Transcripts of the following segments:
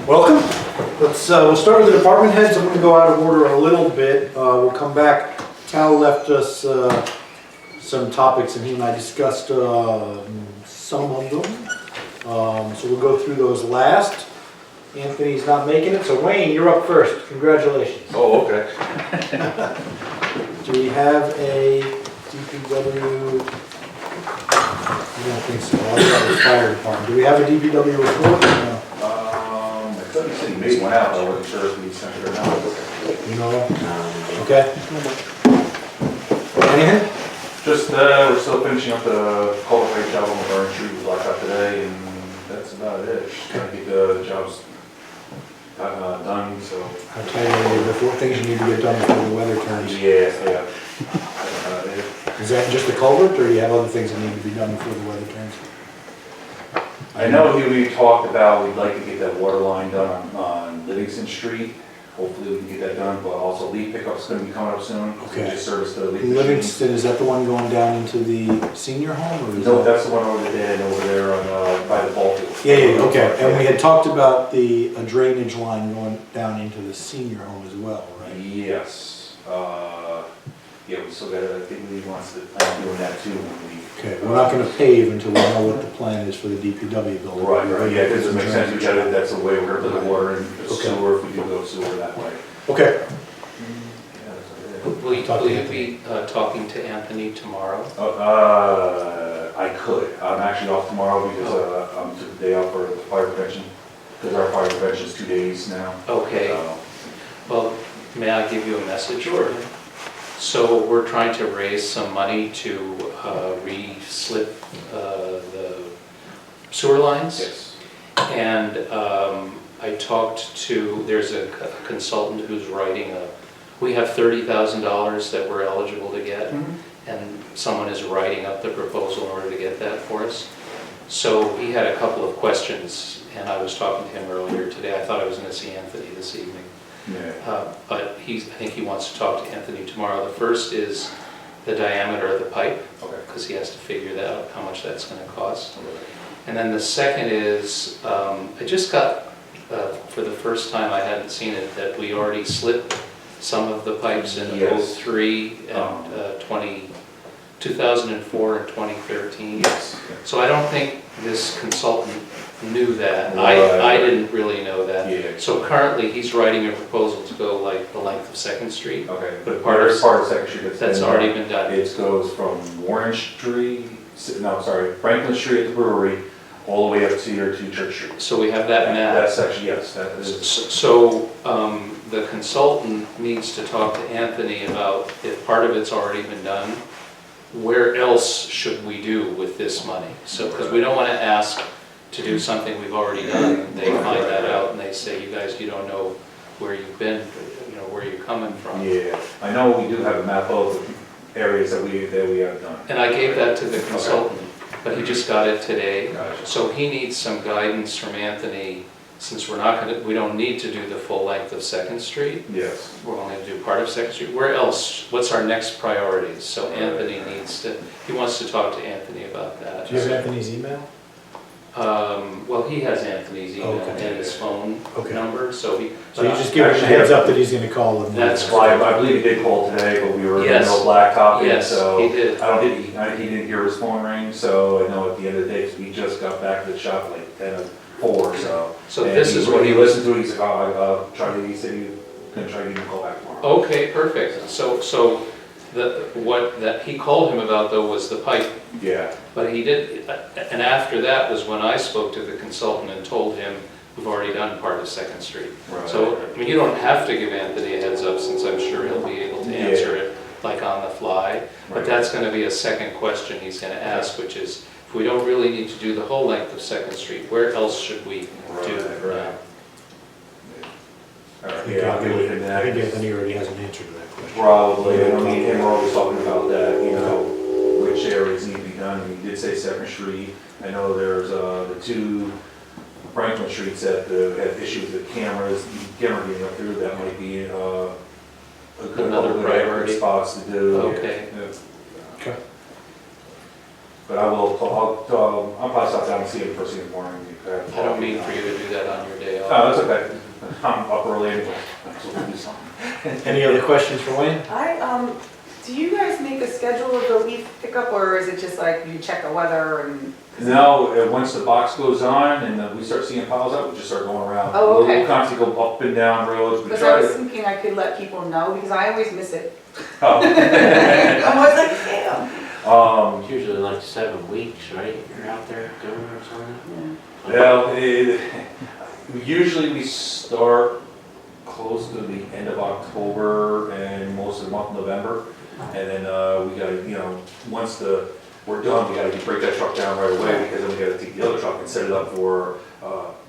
Welcome. We'll start with the department heads. I'm going to go out of order a little bit. We'll come back. Tal left us some topics and he and I discussed some of them. So we'll go through those last. Anthony's not making it, so Wayne, you're up first. Congratulations. Oh, okay. Do we have a DPW? I don't think so. I'll go with fire department. Do we have a DPW report? No. I couldn't see, maybe went out, but I wasn't sure if we sent it or not. You know? Okay. Anything? Just, we're still finishing up the culvert job on the Burn Street, we locked up today, and that's about it. Just trying to get the jobs done, so. How tight are you before things you need to get done before the weather turns? Yeah. That's about it. Is that just the culvert, or do you have other things that need to be done before the weather turns? I know we talked about, we'd like to get that water line done on Livingston Street. Hopefully we can get that done, but also leaf pickup's gonna be coming up soon. Okay. We just service the leaf machine. Livingston, is that the one going down into the senior home, or is No, that? that's the one over there, and over there on, by the ball field. Yeah, okay. And we had talked about a drainage line going down into the senior home as well, right? Yes, yeah, we still got, I think we wants to plan doing that too when we. Okay, we're not gonna pave until we know what the plan is for the DPW building. Right, yeah, because it makes sense, we gotta, that's the way we're gonna put the water in the Okay. sewer, if we do go sewer that way. Okay. Yeah, that's it. Will you Talk to be talking to Anthony tomorrow? I could, I'm actually off tomorrow because, I'm took the day off for fire prevention, because our fire prevention is 2 days now. Okay, well, may I give you a message? Sure. So we're trying to raise some money to re-slip the sewer lines. Yes. And I talked to, there's a consultant who's writing we have $30,000 that we're eligible to get. And someone is writing up the proposal in order to get that for us. So he had a couple of questions, and I was talking to him earlier today. I thought I was going to see Anthony this evening. Yeah. But I think he wants to talk to Anthony tomorrow. The first is the diameter of the pipe, Okay. because he has to figure that out, how much that's going to cost. And then the second is, I just got, for the first time, I hadn't seen it, that we already slipped some of the pipes in Yes. 03 and 2004 and 2013. Yes. So I don't think this consultant knew that. Right. I didn't really know that. Yeah. So currently, he's writing a proposal to go like the length of Second Street. Okay, But but part of Second Street That's already been done. It goes from Warren Street, no, sorry, Franklin Street at the brewery, all the way up to your Church Street. So we have that That map. section, yes, that is. So the consultant needs to talk to Anthony about if part of it's already been done, where else should we do with this money? So, because we don't want to ask to do something we've already done. They find that out and they say, you guys, you don't know where you've been, where you're coming from. Yeah, I know we do have a map of the areas that we have done. And I gave that to the consultant, but he just got it today. Gotcha. So he needs some guidance from Anthony, since we don't need to do the full length of Second Street. Yes. We're only going to do part of Second Street. Where else? What's our next priorities? So Anthony he wants to talk to Anthony about that. Do you have Anthony's email? Well, he has Anthony's email Okay. and his phone Okay. number, so he. So you just give him a heads up that he's gonna call them. That's Well, I believe he did call today, but we were in the Yes. middle of blacktopping, Yes, so. he did. I don't think, he didn't hear his phone ring, so I know at the end of the day, 'cause we just got back to the shop like 10:04, so. So And this is what he was. listened to, he's like, oh, he said he was gonna try to give him a call back tomorrow. Okay, perfect. So what that he called him about though was the pipe. Yeah, But he did, and after that was when I spoke to the consultant and told him, we've already done part of Second Street. right. So, I mean, you don't have to give Anthony a heads up, since I'm sure he'll be able to answer it like on the fly. But Right. that's gonna be a second question he's gonna ask, which is, if we don't really need to do the whole length of Second Street, where else should we do it? Right. All I right, think yeah, I'll get with him I think then. Anthony already has an answer to that question. Probably, I mean, and we're always talking about that, which areas need to be done. We did say Second Street. I know there's the two Franklin Streets that have issues with cameras, camera getting up through, that might be a good Another priority. spots to do. Okay. Yeah. Okay. But I will, I'll probably stop down and see him first thing in the morning. I don't mean for you to do that on your day off. Oh, that's okay. I'm up early anyway, so we'll do something. Any other questions for Wayne? Do you guys make a schedule of the leaf pickup, or is it just like you check the weather and? No, once the box goes on and we start seeing piles up, we just start going around. Oh, okay. We'll constantly go up and down roads. We Because I try was to. thinking I could let people know, because I always miss it. Oh. I'm always like, damn. It's usually like 7 weeks, right? You're out there doing or something? Well, usually we start close to the end of October and most of the month of November. And then we gotta, once we're done, we gotta break that truck down right away because then we gotta take the other truck and set it up for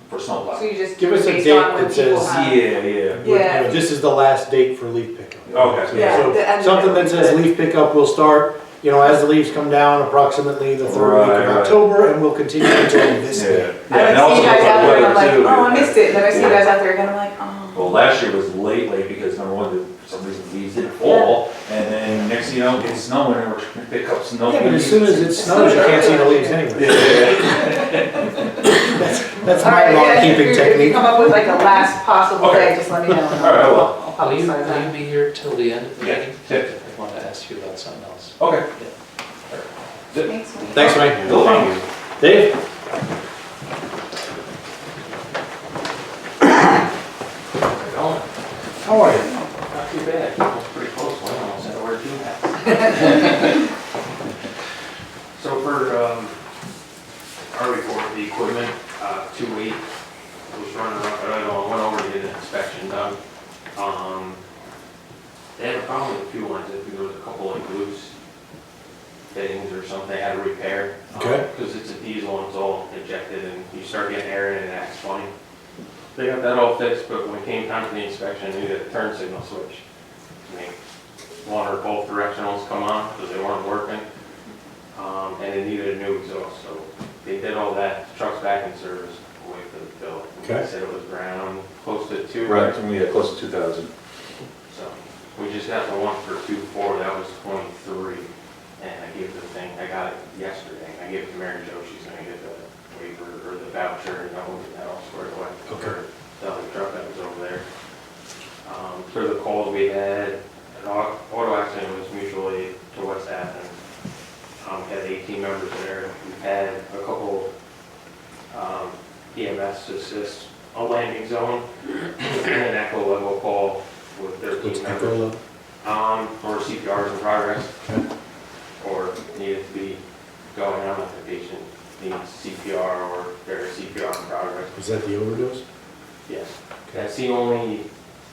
snowplow. So you just Give us a based date on when that people says have. Yeah. Yeah. This is the last date for leaf pickup. Okay. Yeah, So the end of something it. that says leaf pickup will start, as the leaves come down, approximately the third week Right, of right. October, and we'll continue until this day. Yeah. I And would see also you guys the out there and I'm weather, like, too. oh, I missed it. And then I see you Yeah. guys out there again, I'm like, oh. Well, last year was late because number one, for some reason the leaves didn't fall. And then next thing you know, it's snowing and we're trying to pick up snow. Yeah, but as soon as it snows, you can't see the leaves anyway. That's All my right, lawn yeah, if keeping you technique. come up with like a last possible Okay. day, just let me know. All right, I will. I'll Will you publicize that. be here till the end of the Yeah. meeting? Yeah. I want to ask you about something else. Okay. Thanks, Wayne. Thanks, Wayne. No problem. Dave? How are you? Not too bad. Almost pretty close. Well, I almost had to wear 2 hats. So for our report, the equipment, 2 weeks, was running around, I went over to get an inspection done. They had a problem with the fuel lines. I think there was a couple like loose fittings or something they had to repair. Okay. Because it's a diesel and it's all injected and you start getting air in it and it acts funny. They got that all fixed, but when it came time for the inspection, they needed a turn signal switch. I mean, one or both directionals come on because they weren't working. And they needed a new exhaust, so they did all that. The truck's back in service, wait for the bill. Okay. They said it was around close to 2. Right, we had close to 2,000. So we just got the one for 2.4, that was 23. And I gave the thing, I got it yesterday. I gave it to Mary Jo, she's gonna get the waiver or the voucher and I'll get that all squared away. Okay. The other truck that was over there. For the calls we had, an auto accident was mutual aid to West Athens. We had 18 members there. We've had a couple EMS assist a landing zone and an echo level call with 13 What's members. echo level? Or CPR is in progress, or needed to be going on if the patient needs CPR or there is CPR in progress. Is that the overdose? Yes. That's the only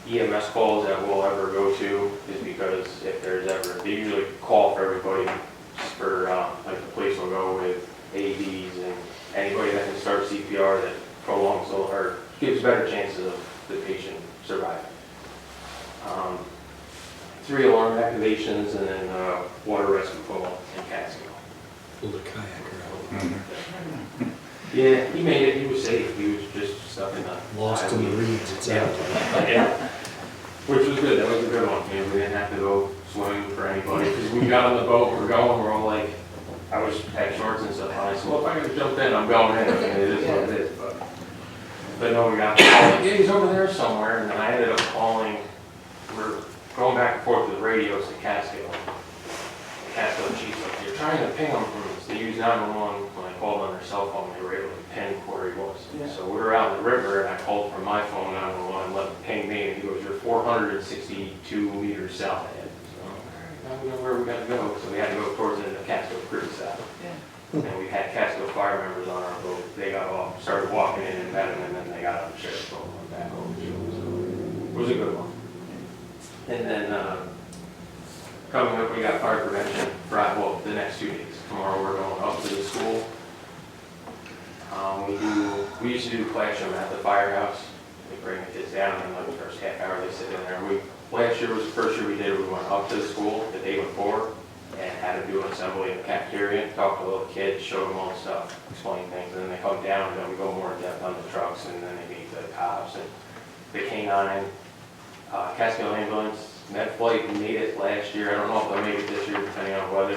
EMS calls that we'll ever go to, is because if there's ever, they usually call for everybody, just for, like the police will go with AEDs and anybody that can start CPR that prolongs or gives better chances of the patient surviving. 3 alarm activations and then water rescue call in Catskill. Pulled a kayaker out. Yeah, he made it, he was safe, he was just stuck in the. Lost in the reeds, it sounded like. Yeah, which was good, that was a good one, we didn't have to go swimming for anybody, because we got on the boat, we're all like, I was had shorts and stuff on, I said, well, if I gotta jump in, I'm going in, I mean, it is what it is, but no, we got the call, like, yeah, he's over there somewhere, and then I ended up calling, we're going back and forth with the radios to Catskill. The Catskill chief's like, you're trying to ping him from, they used 911, when I called on their cell phone, they were able to pin where he was. So we were out in the river, and I called from my phone 911 and let him ping me, and he goes, you're 462 meters south ahead. So, all right, now we know where we gotta go, so we had to go towards the Catskill Creek side. And we had Catskill fire members on our boat, they got off, started walking in and met him, and then they got on the sheriff's boat and went back over to him, so it was a good one. And then, coming up, we got fire prevention Friday, well, the next 2 days. Tomorrow we're going up to the school. We used to do classroom at the firehouse. We bring the kids down and like the first half hour they sit in there. Last year was the first year we did it. We went up to the school the day before and had to do an assembly in the cafeteria, talk to little kids, show them all the stuff, explain things. And then they come down and then we go more in depth on the trucks and then they meet the cops and the K-9, Catskill ambulance. That flight made it last year. I don't know if they'll make it this year depending on weather.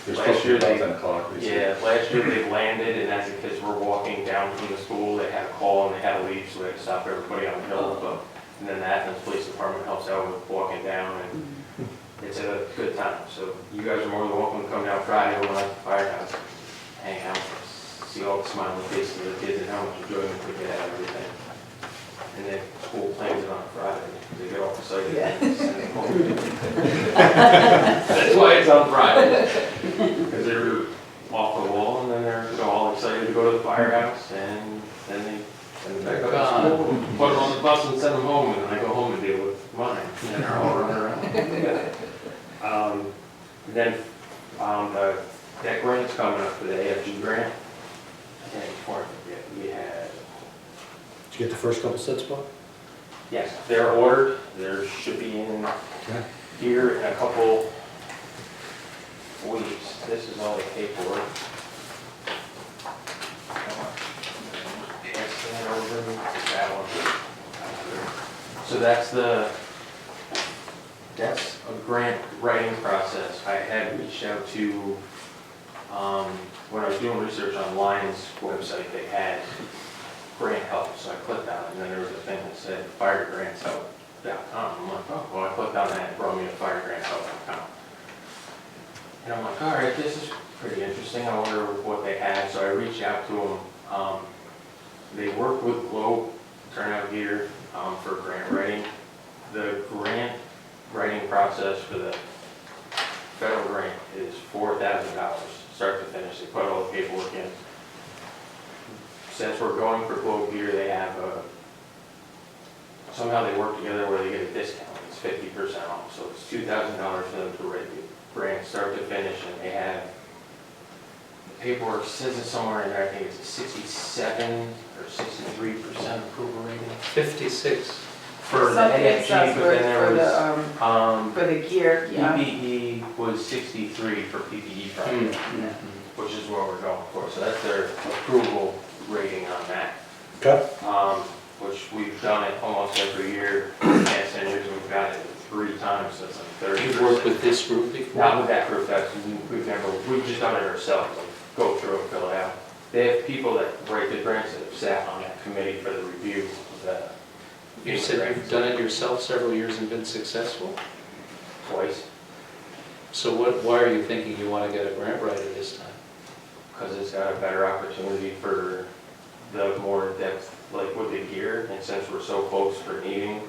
They're Last supposed to year be about they- 10 o'clock. they said. Yeah, last year they landed, and as the kids were walking down from the school, they had a call and they had to leave, so we had to stop everybody on the hill. And then the Athens Police Department helps out with walking down, and it's a good time. So you guys are more than welcome to come down Friday, we'll have the firehouse, hang out, see all the smiling faces of the kids and how much enjoyment they get out of everything. And then school plans it on Friday, they get all excited. Yeah. and send it home. That's why it's on Friday. Because they're off the wall, and then they're all excited to go to the firehouse, and then they send them back up to school, and put them on the bus and send them home, and then I go home and deal with mine, and then they're all running around. Then, that grant's coming up for the AFG grant. And before I forget, we had, Did you get the first couple sets, Bob? yes, they're ordered, there should be in Okay. here in a couple weeks. This is all the paperwork. Pass that over, that one. So that's a grant writing process. I had reached out to, when I was doing research on Lions website, they had grant help, so I clicked on it, and then there was a thing that said firegrantshelp.com. I'm like, oh, well, I clicked on that, it brought me to firegrantshelp.com. And I'm like, all right, this is pretty interesting, I wonder what they have, so I reached out to them. They work with Globe Turnout Gear for grant writing. The grant writing process for the federal grant is $4,000, start to finish, they put all the paperwork in. Since we're going for Globe Gear, they have somehow they work together where they get a discount, it's 50% off, so it's $2,000 for them to write the grant start to finish, and they have, the paperwork says it somewhere in there, I think it's a 67 or 63% approval rating. 56. For the Some AFG, stuff but then there was, for the gear, yeah. PPE was 63 for PPE project, which is what we're going for, so that's their approval rating on that. Okay. Which we've done it almost every year, in the past 10 years, we've got it 3 times, so it's like 30%. You've worked with this group before? Not with that group, we've just done it ourselves, like, go through and fill it out. They have people that write the grants that have sat on that committee for the review of the. You said you've done it yourself several years and been successful? Twice, So why are you thinking you want to get a grant writer this time? because it's got a better opportunity for the more depth, like with the gear, and since we're so close for needing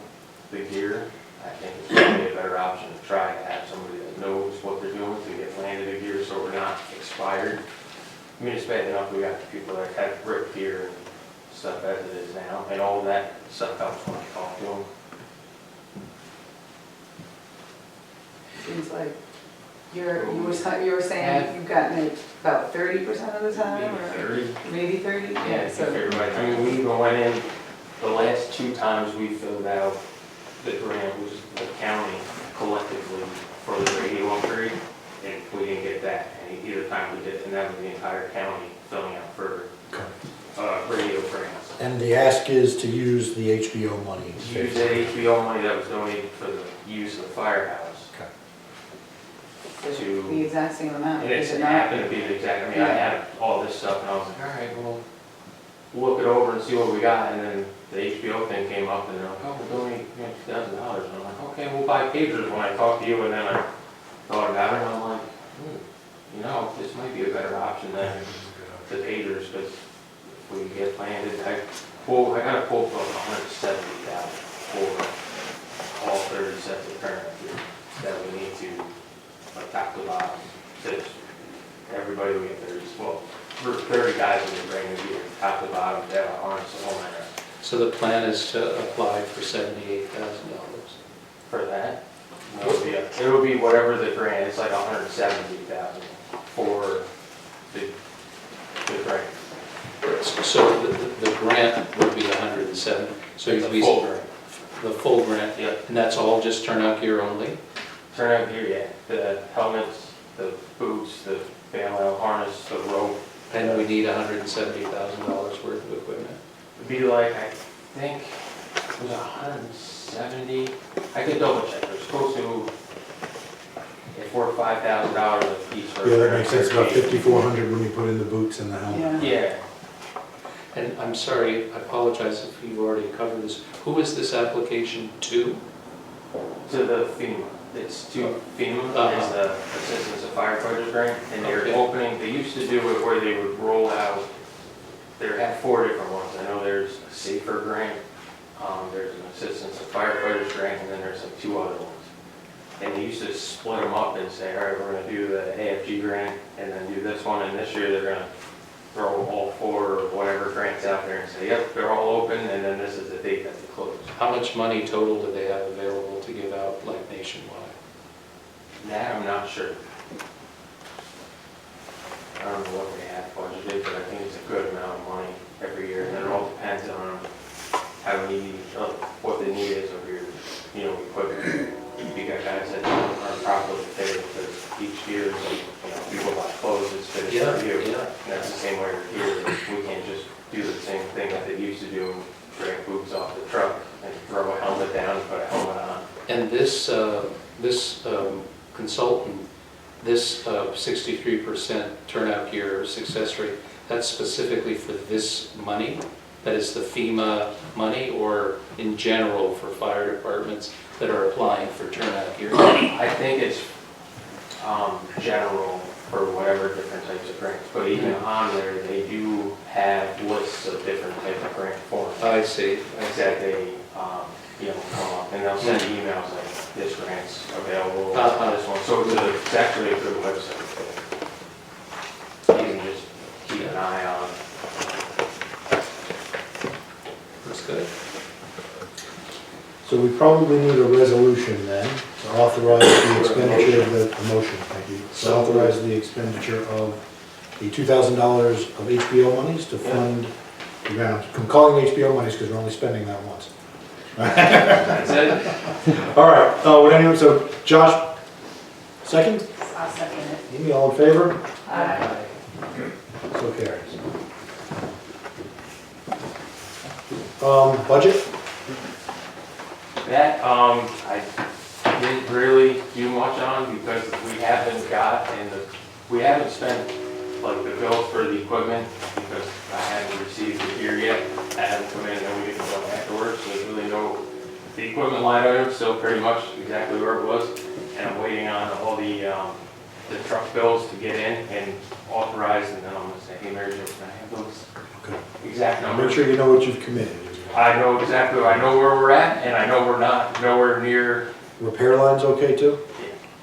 the gear, I think it's probably a better option to try to have somebody that knows what they're doing to get landed a gear so we're not expired. I mean, it's bad enough we got the people that have ripped gear and stuff as it is now, and all of that stuff helps when I talk to them. Seems like you were saying you've gotten it about 30% of the time, Maybe or 30. maybe 30? Yeah, if So everybody, I mean, we even went in, the last 2 times we filled out the grant, was the county collectively for the radio upgrade, and we didn't get that, and either time we did, and that was the entire county filling out for radio grants. And the ask is to use the HBO money. Use that HBO money that was donated for the use of the firehouse to. the exact same amount, And is it it not? happened to be the exact, I mean, I had all this stuff, and I was like, all right, well, look it over and see what we got, and then the HBO thing came up, and they're like, oh, we're donating $2,000, and I'm like, okay, we'll buy pagers when I talk to you, and then I thought about it, and I'm like, you know, this might be a better option than the pagers, because if we get landed, I got a quote for $170,000 for all 30 sets of current gear that we need to, like, top to bottom, finish. Everybody will get 30, well, for 30 guys in the brand new gear, top to bottom, they have a harness, a whole nine yards. So the plan is to apply for $78,000. For that, it would be whatever the grant, it's like 170,000 for the grant. So the grant would be 170, so It's you'd a be. full grant. The full grant? Yep. And that's all just turnout gear only? Turnout gear, yeah, the helmets, the boots, the bail harness, the rope. And we need $170,000 worth of equipment? It'd be like, I think, it was 170, I could double check, they're supposed to, if $4,000 or $5,000 a piece for. Yeah, that makes sense, about verification. 5,400 when you put in the boots and the helmet. Yeah. Yeah, And I'm sorry, I apologize if you've already covered this. Who is this application to? to the FEMA. It's to FEMA, it's the Assistance of Firefighters Grant, and they're Okay. opening, they used to do it where they would roll out, they had 4 different ones. I know there's a Safer Grant, there's an Assistance of Firefighters Grant, and then there's like 2 other ones. And they used to split them up and say, all right, we're gonna do the AFG grant, and then do this one, and this year they're gonna throw all 4 or whatever grants out there and say, yep, they're all open, and then this is the date that they close. How much money total do they have available to give out, like nationwide? That I'm not sure. I don't know what they have budgeted, but I think it's a good amount of money every year, and it all depends on how need, what the need is of your, equipment. You got guys that aren't properly paid because each year, people buy clothes, it's finished Yeah, for you. yeah. And that's the same way here, we can't just do the same thing that they used to do, drag boots off the truck and throw a helmet down and put a helmet on. And this consultant, this 63% turnout gear success rate, that's specifically for this money? That is the FEMA money, or in general for fire departments that are applying for turnout gear? I think it's general for whatever different types of grants, but even on there, they do have lists of different types of grant forms I see. that they, come up, and they'll send emails like, this grant's available, this one, so it's actually a good website. You can just keep an eye on. That's good. So we probably need a resolution then to authorize the expenditure of the motion, thank you. To authorize the expenditure of the $2,000 of HBO monies to fund, I'm calling HBO monies because we're only spending that once. That's it. All right, would anyone, so Josh, second? I'll second it. Amy, all in favor? Aye. So carries. Budget? That, I didn't really do much on because we haven't got, we haven't spent like the bills for the equipment because I haven't received it here yet. I haven't come in and then we didn't go afterwards, so there's really no, the equipment line item still pretty much exactly where it was. And I'm waiting on all the truck bills to get in and authorized, and then I'm gonna say, hey Mary Jo, can I have those Okay. exact numbers? Make sure you know what you've committed. I know exactly, I know where we're at, and I know we're not nowhere near. Repair line's okay too?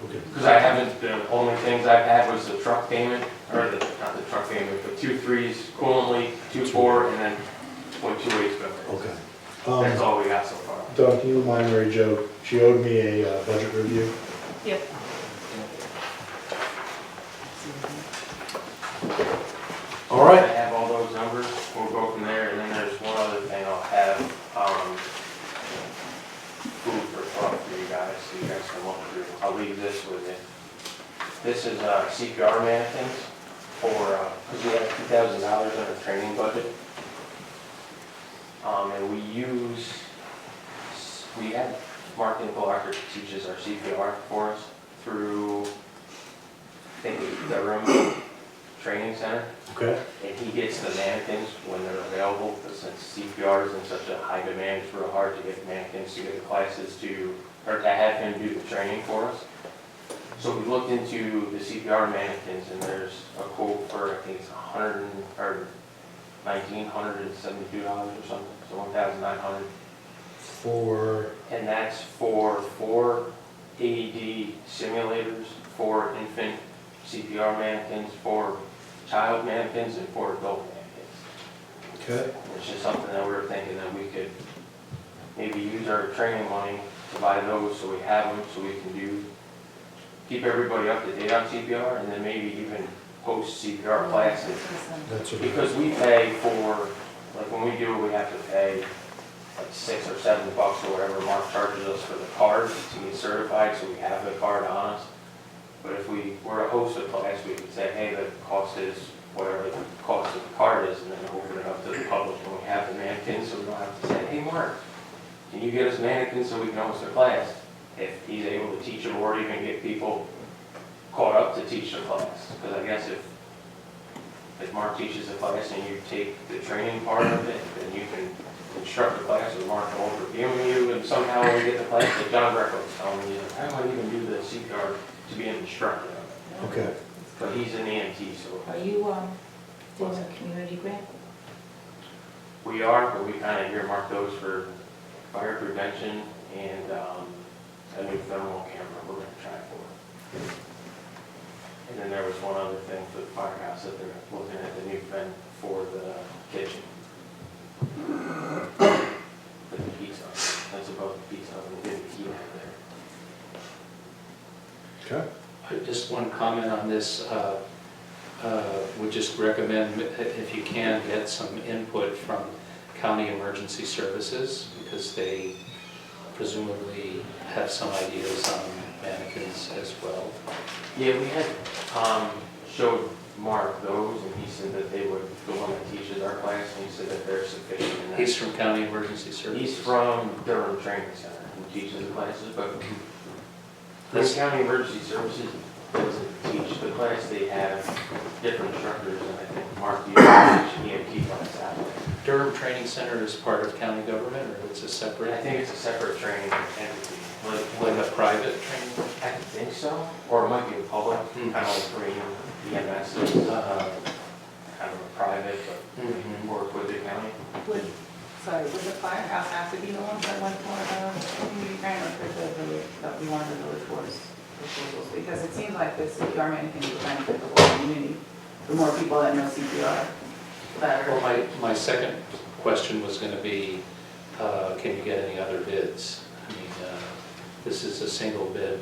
Okay. Because I haven't, the only things I've had was the truck payment, or not the truck payment, but 2 3s coolantly, 2 4, and then 0.28 bill. Okay. That's all we got so far. Doug, can you remind Mary Jo, she owed me a budget review. Yep. All I right. have all those numbers, we'll go from there, and then there's one other thing I'll have, food for thought for you guys, so you guys can look through. I'll leave this with you. This is CPR mannequins for, because we have $2,000 in our training budget. And we have Mark Nicolacker teaches our CPR for us through, I think it's the Room Training Center. Okay. And he gets the mannequins when they're available, but since CPR is in such a high demand, it's real hard to get mannequins to get the classes to, or to have him do the training for us. So we looked into the CPR mannequins, and there's a quote for, I think it's $1,972 or something, so $1,900. For, And that's for 4 AED simulators, 4 infant CPR mannequins, 4 child mannequins, and 4 adult mannequins. okay. It's just something that we were thinking that we could maybe use our training money to buy those so we have them, so we can keep everybody up to date on CPR, and then maybe even host CPR classes. That's okay. Because we pay for, like when we do it, we have to pay like $6 or $7 or whatever Mark charges us for the card to get certified, so we have the card on us. But if we were to host a class, we could say, hey, the cost is whatever the cost of the card is, and then open it up to the public when we have the mannequins, so we don't have to say, hey, Mark, can you get us mannequins so we can host a class? If he's able to teach them or even get people caught up to teach the class. Because I guess if Mark teaches a class and you take the training part of it, then you can instruct the class with Mark overviewing you, and somehow when we get the class, like John Greco was telling me, how do I even do the CPR to be an instructor of it? Okay. But he's an EMT, so Are you doing a community grant? we are, but we kind of earmark those for fire prevention and a new thermal camera we're going to try for. And then there was one other thing for the firehouse that they're looking at, the new vent for the kitchen. For the pizza, that's above the pizza oven, getting the heat out there. Okay. Just one comment on this. Would just recommend, if you can, get some input from county emergency services, because they presumably have some ideas on mannequins as well. Yeah, we had showed Mark those, and he said that they would, the one that teaches our class, and he said that they're sufficient. in that. He's from county emergency services. He's from Durham Training Center, who teaches the classes, but This- this county emergency services doesn't teach the class, they have different instructors, and I think Mark, you teach EMT class out there. Durham Training Center is part of county government, or it's a I separate, think it's a separate training entity, like a private training? I think so, or it might be a public, Hmm. kind of like Green EMS, is kind of a private, but we work with the county. Would the firehouse have to be the ones that went for the community grant, or could the village, that we wanted the village board's proposals? Because it seems like the CPR mannequin would benefit the whole community. The more people that know CPR, the better. Well, my second question was going to be, can you get any other bids? I mean, this is a single bid,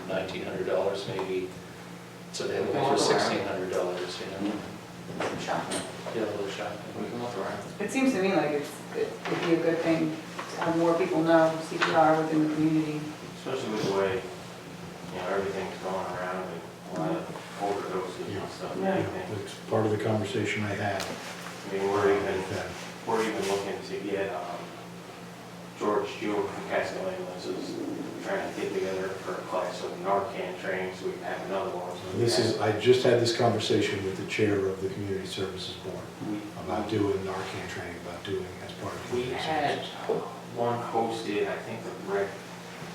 $1,900 maybe, so they have for $1,600, you know? Shocking. Yeah, a little shocking. We can look around. It seems to me like it would be a good thing to have more people know CPR within the community. Especially with the way, everything's going around and a lot of overdoses and stuff. and Yeah. everything. It's part of the conversation I had. I mean, we're even looking to get George Jewell from Casco Ambulances trying to get together for a class of Narcan training, so we can have another one. So we I just had this conversation with the chair of the Community Services Board we- about doing Narcan training, about doing as part of. We community had services. one hosted, I think the Red,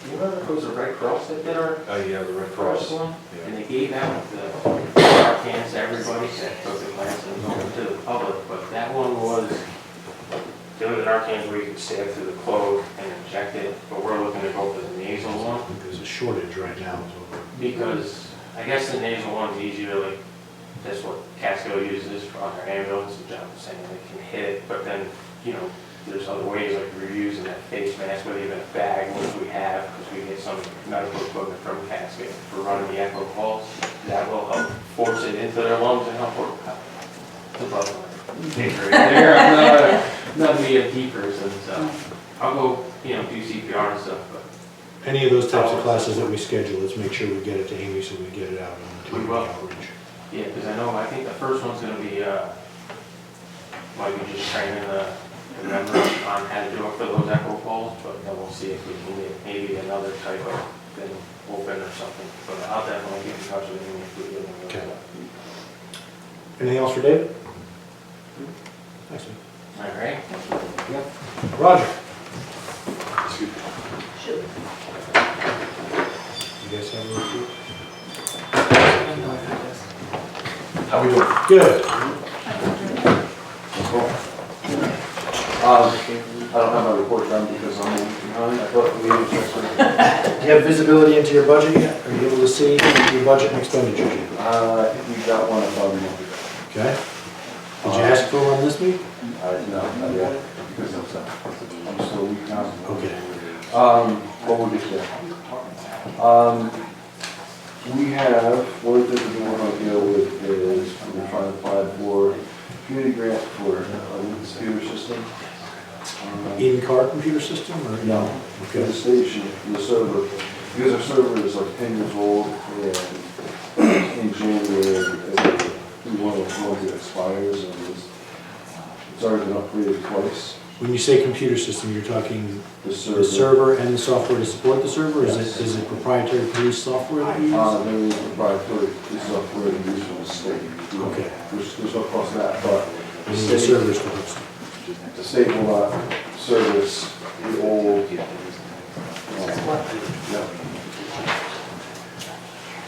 do you remember who was the Red Cross that did our Oh, yeah, the Red first Cross. one? And they gave out the Narcans to everybody that took the class and was open to the public, but that one was, the other Narcans where you could stab through the clothes and inject it, but we're looking to go for the nasal one, There's a shortage right now. because I guess the nasal one's easier, like, that's what Casco uses on their ambulance, which I'm saying they can hit it, but then, there's other ways, like we're using that face mask with even a bag, which we have, because we get some medical equipment from Casco for running the echo calls. That will help force it into their lungs and help work out the blood there. I'm not an EMT person, so I'll go, do CPR and stuff, but Any of those types of classes that we schedule, let's make sure we get it to Amy so we get it out on We community will. outreach. yeah, because I think the first one's gonna be, might be just training the members on how to do it for those echo calls, but then we'll see if we can get maybe another type of thing open or something. But I'll definitely get in touch with him if we get one of Okay. those. Anything else for David? Thanks, man. All right. Roger, Shoot. you guys have a report? How we doing? Good. I don't have my report done because I'm behind. I thought we needed to. Do you have visibility into your budget yet? Are you able to see your budget and expenditures yet? I think we got one about a month ago. Okay. Did you ask for one this week? No, not yet, because I'm still weak now. Okay. But we'll get there. We have, one of the things we want to deal with is we're trying to apply for community grant for a new computer system. In-car computer system or? No, for the station, for the server, because our server is like 10 years old, and in January, we want to know if it expires, and it's already been upgraded twice. When you say computer system, you're talking The the server. server and the software to support the server? Is it proprietary police software that you use? There is proprietary police software used from the state. Okay. There's no cost to that, but You need the servers to host it. the state will not service the old. Yeah.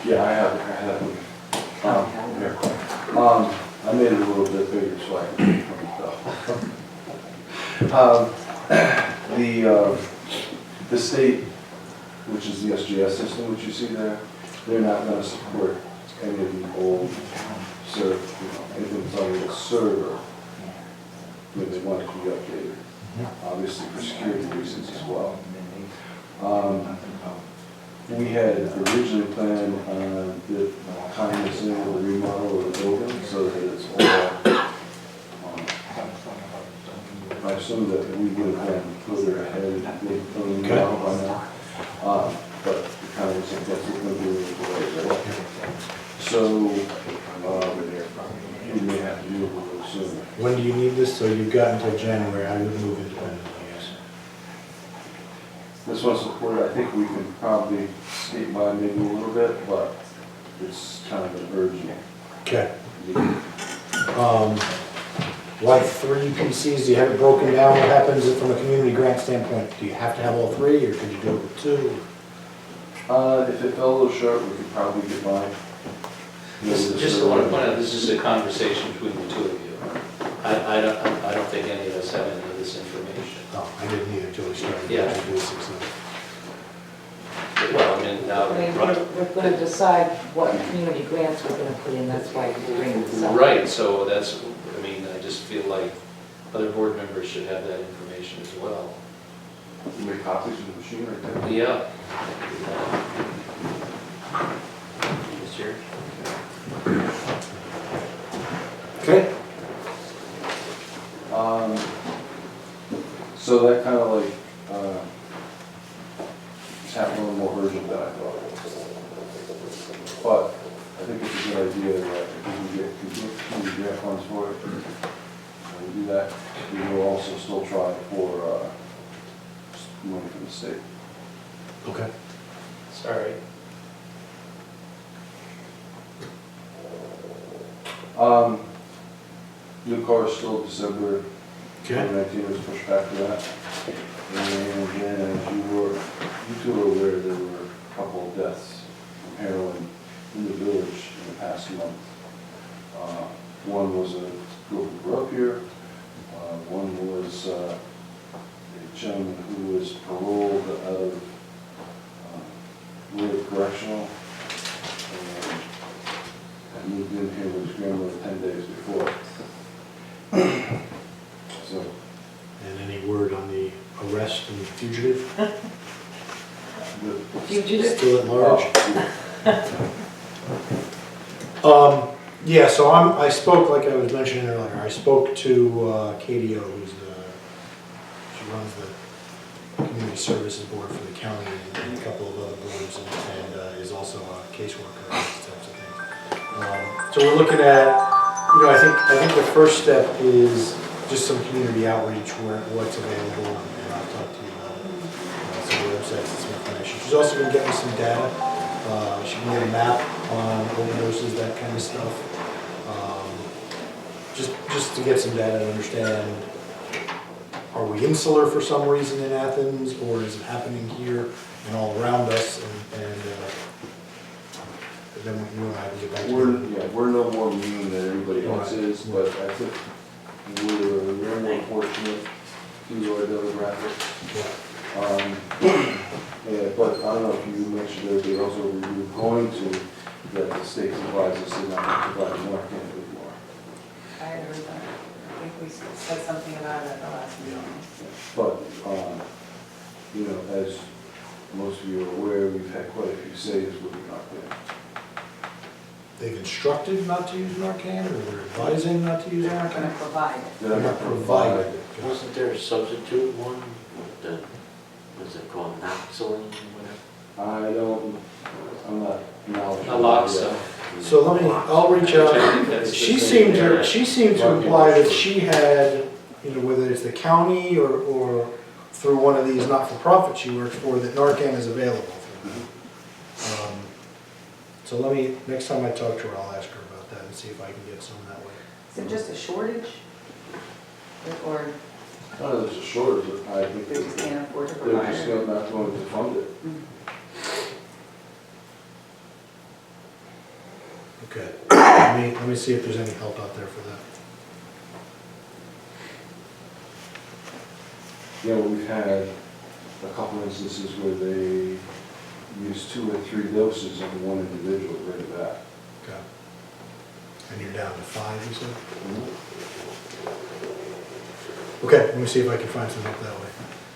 Yeah, I have them. Here. I made it a little bit bigger so I can. The state, which is the SGS system which you see there, they're not gonna support any of the old anything that's on the server. When they want it to be updated, obviously for security reasons as well. We had originally planned on the kind of thing with the remodel of the building so that it's all, I assume that we would have been further ahead with the remodel by now. But the kind of thing that's going to be delayed. So, we may have to do it a little sooner. When do you need this? So you've got until January, I would move independently, yes. This one's supported, I think we can probably skate by maybe a little bit, but it's kind of an urgent. Okay. Why 3 PCs? Do you have it broken down? What happens from a community grant standpoint? Do you have to have all 3 or could you do it with 2? If it fell a little short, we could probably get by. Just want to point out, this is a conversation between the two of you. I don't think any of us have any of this information. Oh, I didn't either until we started. Yeah. the basics of it. Well, I mean, now, I mean, we're gonna decide what community grants we're gonna put in, that's why we're bringing this up. right, so that's, I mean, I just feel like other board members should have that information as well. You make copies of the machine right there? Yeah. Mr. Chair? Okay. So that kind of like, it's happened a little more urgent than I thought. But I think it's a good idea that if we can get grant funds for it, and we do that, we will also still try for, money from the state. Okay. Sorry. New car is still December Okay. 2019, was pushed back to that. And then as you two are aware, there were a couple of deaths from heroin in the village in the past month. One was a girl who grew up here. One was a gentleman who was paroled out of Willard Correctional and moved in here with his grandmother 10 days before. So, And any word on the arrest and fugitive? the Fugitive? Still at large? Oh, Yeah, so I spoke, like I was mentioning earlier, I spoke to KDO, she runs the Community Services Board for the county and a couple of other boards and is also a caseworker and these types of things. So we're looking at, I think the first step is just some community outreach where what's available and I'll talk to you about some websites and some information. She's also going to get me some data. She can get a map on overdoses, that kind of stuff. Just to get some data and understand, are we insular for some reason in Athens, or is it happening here and all around us? And then you and I can get back to it. we're no more immune than everybody else is, but I think we're more fortunate through our demographic. Yeah, but I don't know if you mentioned that they also were going to, that the state supplies us, they're not going to provide more candy anymore. I had heard that. I think we said something about it at the last meeting. But, as most of you are aware, we've had quite a few saves with Narcan. They've instructed not to use Narcan, or they're advising not to use They're not gonna Narcan? provide it. They're not Provided. provided. Wasn't there a substitute one, the, what's it called, Naxalene, whatever? I'm not knowledgeable. Naloxone. So I'll reach I think out. that's the She thing seemed there. to imply that she had you know, whether it's the county or through one of these not-for-profits she works for, that Narcan is available for them. So let me, next time I talk to her, I'll ask her about that and see if I can get some that way. Is it just a shortage? Or There's a shortage, I think they just can't afford to they're provide just it? not going to fund it. Okay, let me see if there's any help out there for that. Yeah, we've had a couple instances where they use 2 or 3 doses on one individual right back. Okay. And you're down to 5, you said? Okay, let me see if I can find some help that way.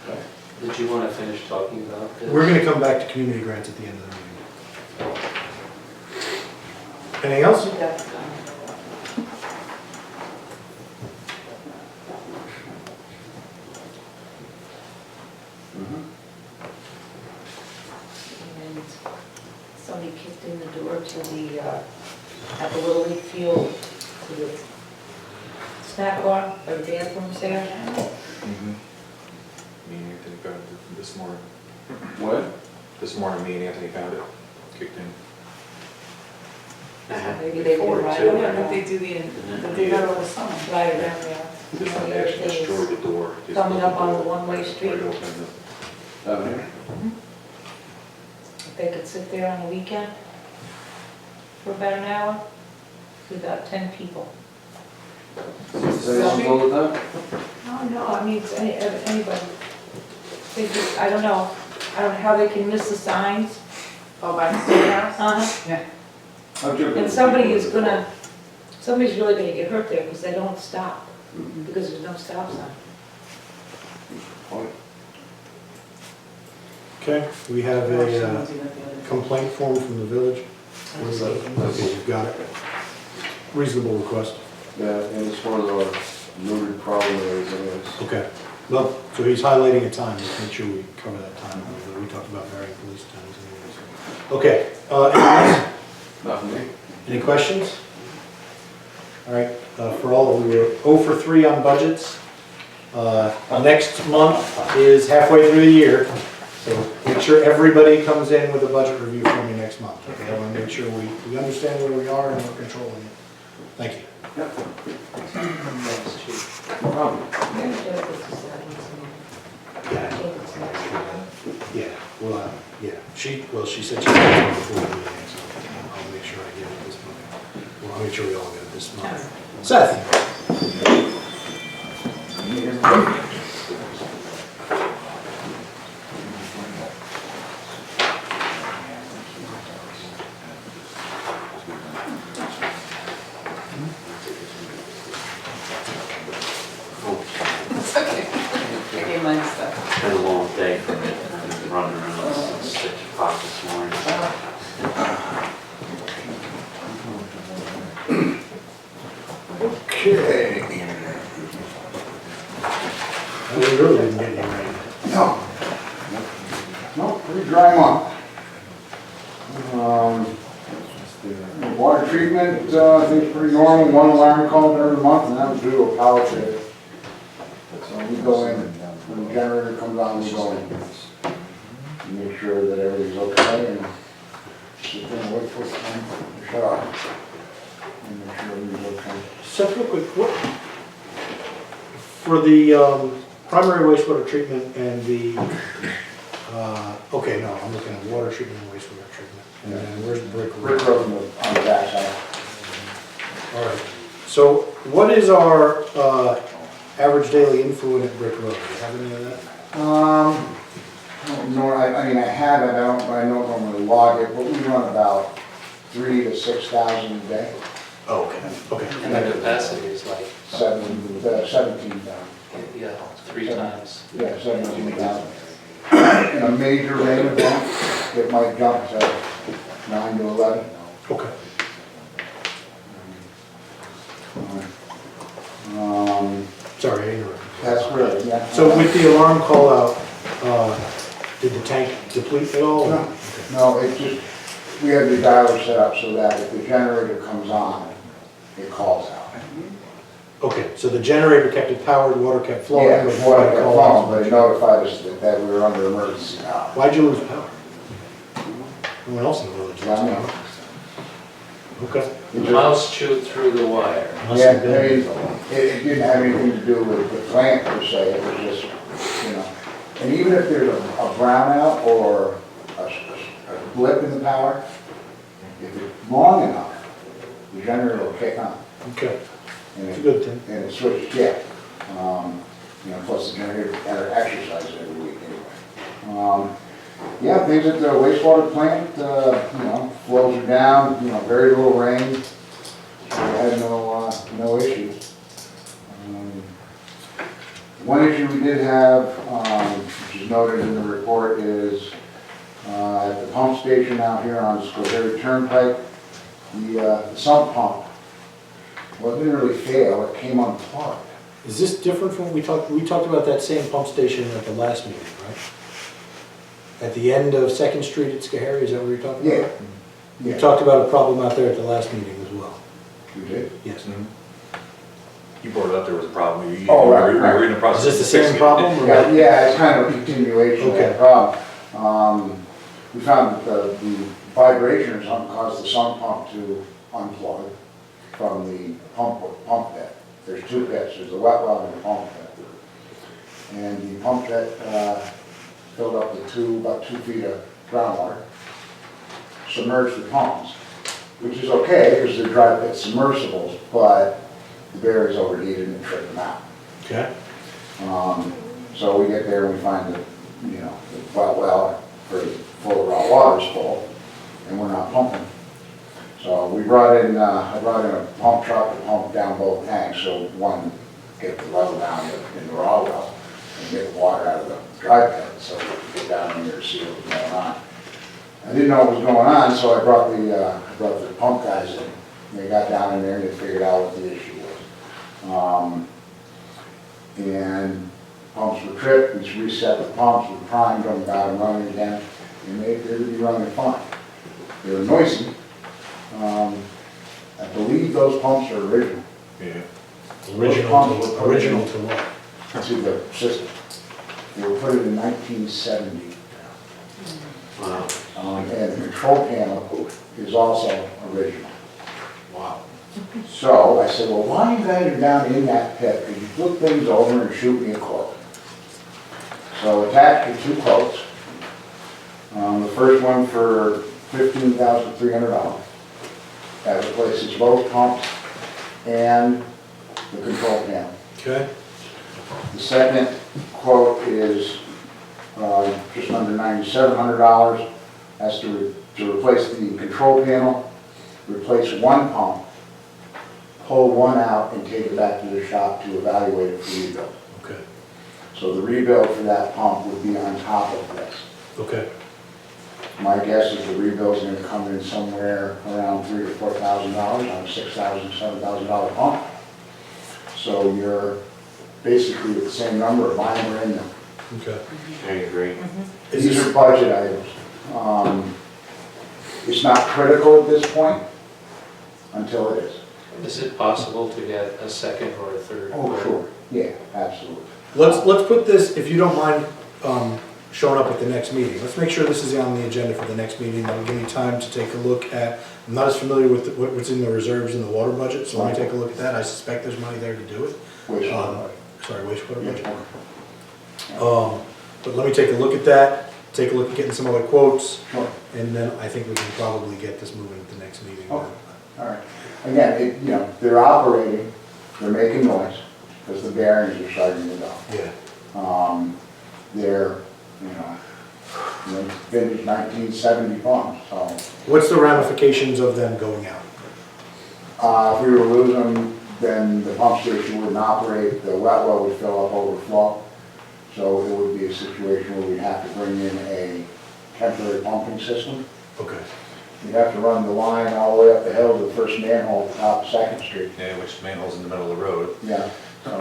Okay. Did you want to finish talking about this? We're gonna come back to community grants at the end of the meeting. Anything else? And somebody kicked in the door to the, at the Little League field, to the snack bar, or the bathrooms there. Me and Anthony found it this morning. What? This morning, me and Anthony found it, kicked in. Maybe they can ride I don't know around, if they do they do that all the summer. ride around there. This You know, one the other actually thing is destroyed the door. Just coming up on the the door. one-way street. Right open Down here? If they could sit there on the weekend for about an hour, see about 10 people. Is anyone go with that? Oh, no, I mean, it's anybody. They just, I don't know how they can miss the signs. Oh, by the schoolhouse? Uh-huh. Yeah. And somebody's really gonna get hurt there because they don't stop, because there's no stop sign. Okay, we have a Someone's even at the other- complaint form from the village. Okay, you've got it. Reasonable request. Yeah, and it's one of our noted problem areas anyways. Okay, well, so he's highlighting a time, let's make sure we cover that time. We talked about varying police times anyways. Okay, anything else? Not for me. Any questions? All right, for all, we were 0 for 3 on budgets. Next month is halfway through the year, so make sure everybody comes in with a budget review for me next month. Okay, I want to make sure we understand where we are and we're controlling it. Thank you. Thanks, Chief. No problem. Yeah, well, yeah, she said she was before the meeting, so I'll make sure I get it this month. Well, I'll make sure we all get it this month. Seth? It's okay. Okay, mine stuff. Been a long day for me, I've been running around since 6 o'clock this morning. Okay. We really didn't get any rain. No. No, pretty dry month. Water treatment, I think pretty normal, 1 alarm call during the month, and that was due to a power failure. So we go in, when the generator comes on, we go in. Make sure that everything's okay, and sit there and wait for it to shut off. And make sure everything's okay. Seth, real quick, what, for the primary wastewater treatment and the, okay, no, I'm looking at water treatment and wastewater treatment. And then where's the brick road? Brick road on the backside. All right, so what is our average daily influent at Brick Road? Do you have any of that? No, I mean, I have it, I don't normally log it, but we run about 3,000 to 6,000 a day. Oh, okay. And the capacity is like, 17,000. yeah, 3 times. Yeah, 17,000. In a major rain event, it might jump to 9 to 11. Okay. Sorry, I interrupted. That's great, yeah. So with the alarm call out, did the tank deplete at all? No. No, it just, we have the dialer set up so that if the generator comes on, it calls out. Okay, so the generator kept it powered, water kept flowing? Yeah, but before I nobody got called phone, but us. it notified us that we were under emergency power. Why'd you lose power? No one else in the village lost Yeah, I power. Okay. It just- Mouse chewed through the wire. Must Yeah, I have mean, been. it didn't have anything to do with the plant per se, it was just, you know. And even if there's a brownout or a blip in the power, if it's long enough, the generator will kick on. Okay, And it's a it, good thing. and it switches, yeah. You know, plus the generator exercises every week anyway. Yeah, things at the wastewater plant, you know, flows are down, you know, very little rain. So we had no issues. One issue we did have, which is noted in the report, is at the pump station out here on Schoharie Turnpike, the sump pump wasn't really fail, it came unplugged. Is this different from what we talked about that same pump station at the last meeting, right? At the end of Second Street at Schoharie, is that what you're talking about? Yeah. You talked about a problem out there at the last meeting as well. You did? Yes. You brought it up, there was a problem. You Oh, right, right. were in the process. Is this the of same fixing it. problem? or- Yeah, it's kind of a continuation of Okay. that problem. We found that the vibration or something caused the sump pump to unplug from the pump bed. There's two beds, there's the wet well and the pump bed. And the pump bed filled up with about 2 feet of groundwater, submerged the pumps, which is okay because they're dry pit submersibles, but the barrier's overheated and tripped them out. Okay. So we get there and we find that, you know, the well, full of raw water is full, and we're not pumping. So we brought in, I brought in a pump truck to pump down both tanks, so one, get the level down in the raw well, and get the water out of the dry pit, so we could get down in there to see what was going on. I didn't know what was going on, so I brought the pump guys in. They got down in there and they figured out what the issue was. And pumps were tripped, we reset the pumps, we primed them, got them running again, and they appeared to be running fine. They were noisy. I believe those pumps are original Yeah. Original to what? to the system. They were put in 1970. Wow. And the control panel is also original. Wow. So I said, well, while you guys are down in that pit, could you flip things over and shoot me a quote? So attached to 2 quotes. The first one for $15,300. That replaces both pumps and the control panel. Okay. The second quote is just under $9,700. That's to replace the control panel, replace one pump, pull one out and take it back to the shop to evaluate it for rebuild. Okay. So the rebuild for that pump would be on top of this. Okay. My guess is the rebuild's gonna come in somewhere around $3,000 to $4,000 on a $6,000, $7,000 pump. So you're basically with the same number of mine are in there. Okay. I agree. Is These this, are budget items. It's not critical at this point until it is. Is it possible to get a second or a third? Oh, sure. Yeah, absolutely. let's put this, if you don't mind, showing up at the next meeting. Let's make sure this is on the agenda for the next meeting. That'll give me time to take a look at, I'm not as familiar with what's in the reserves in the water budget, so let me take a look at that. I suspect there's money there to do it. Wastewater. Sorry, wastewater budget. Yeah. But let me take a look at that, take a look at getting some other quotes, Sure. and then I think we can probably get this moving at the next meeting. Okay. All right. Again, you know, they're operating, they're making noise because the bearings are starting to go. Yeah, They're, you know, vintage 1970 pumps, so. what's the ramifications of them going out? If we were to lose them, then the pump station wouldn't operate, the wet well would fill up, overflow. So it would be a situation where we'd have to bring in a temporary pumping system. Okay. You'd have to run the line all the way up the hill to the first manhole at the top of Second Street. Yeah, which manhole's in the middle of the road. Yeah, so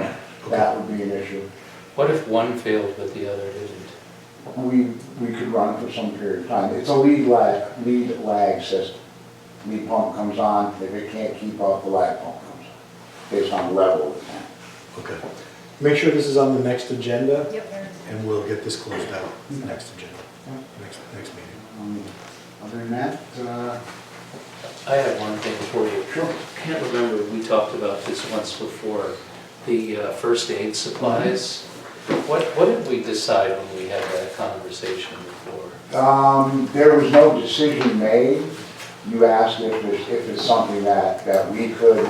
that would be an issue. What if one failed but the other didn't? We could run it for some period of time. It's a lead lag system. Lead pump comes on, if it can't keep up, the lag pump comes based on the level of the tank. Okay. Make sure this is on the next agenda, Yep, there and we'll get this closed out, next agenda, next meeting. Other than that, I have one thing for you. sure. Can't remember, we talked about this once before, the first aid supplies. What did we decide when we had that conversation before? There was no decision made. You asked if it's something that we could,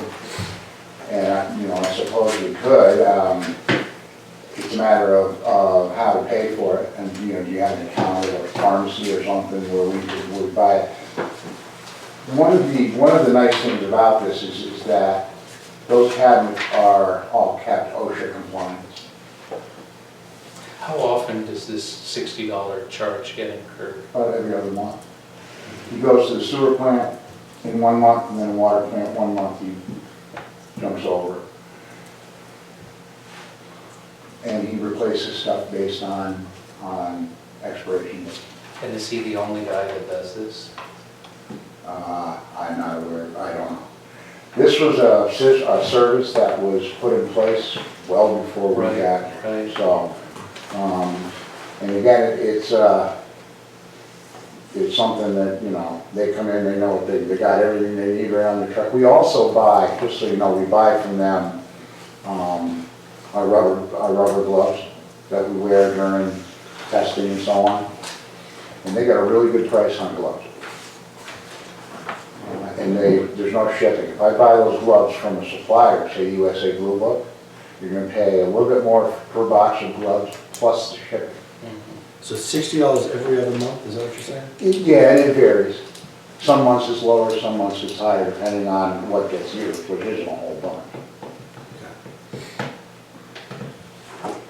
and, you know, I suppose we could. It's a matter of how to pay for it, and, you know, do you have an account or a pharmacy or something where we buy it? One of the nice things about this is that those cabinets are all kept OSHA compliant. How often does this $60 charge get incurred? About every other month. He goes to the sewer plant in 1 month, and then the water plant 1 month, he jumps over. And he replaces stuff based on expiration date. And is he the only guy that does this? I'm not aware, I don't know. This was a service that was put in place well before we Right, got here. right. So, and again, it's something that, you know, they come in, they know what they got everything they need right on the truck. We also buy, just so you know, we buy from them, our rubber gloves that we wear during testing and so on. And they got a really good price on gloves. And there's no shipping. If I buy those gloves from a supplier, say USA Blue Book, you're gonna pay a little bit more per box of gloves plus the shipping. So $60 every other month, is that what you're saying? Yeah, and it varies. Some months it's lower, some months it's higher, depending on what gets used, which isn't a whole bunch.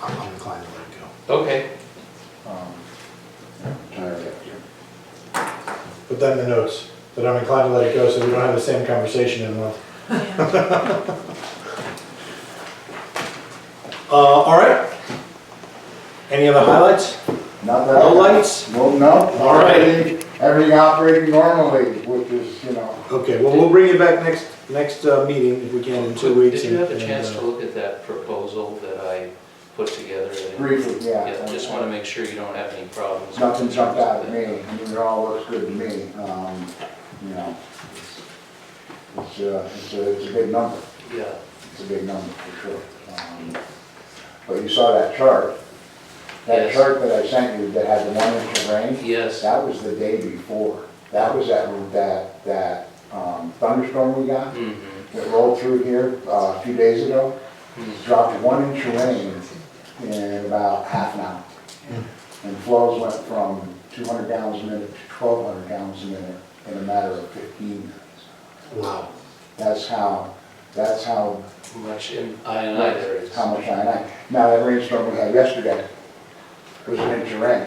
I'm inclined to let it go. Okay. Entirely up to you. Put that in the notes, that I'm inclined to let it go, so we don't have the same conversation in a month. All right. Any other highlights? Not that. No lights? No. All right. Everything operating normally, which is, you know. Okay, well, we'll bring you back next meeting if we can in 2 weeks. Did you have a and, chance to look at that proposal that I put together? Briefly, yeah. Yeah, just want to make sure you don't have any problems. Nothing jumped out at me. I mean, it all looks good to me. You know, it's a big number. Yeah. It's a big number for sure. But you saw that chart. That Yes. chart that I sent you that had the 1 inch of rain, Yes. that was the day before. That was that thunderstorm we got Mm-hmm. that rolled through here a few days ago. Mm-hmm. Dropped 1 inch of rain in about half an hour. And flows went from 200 gallons a minute to 1,200 gallons a minute in a matter of 15 minutes. Wow. That's how Much in I&I there is. how much I. Now, that rainstorm we had yesterday was 1 inch of rain,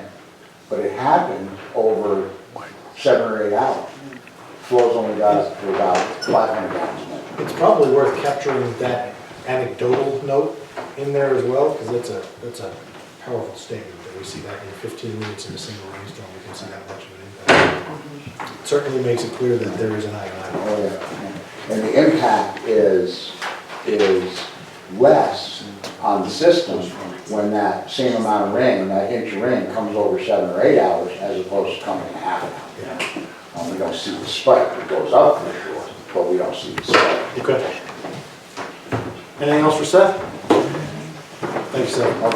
but it happened over 7 or 8 hours. Flows only got up to about 500 gallons a minute. It's probably worth capturing that anecdotal note in there as well, because that's a powerful statement that we see that in 15 minutes in a single rainstorm, we can see that much of an impact. It certainly makes it clear that there is an eye. Oh, yeah. And the impact is less on the system when that same amount of rain, that inch of rain comes over 7 or 8 hours as opposed to coming in half an hour. We don't see the spike, it goes up for sure, but we don't see the spike. Okay. Anything else for Seth? Thanks, Seth.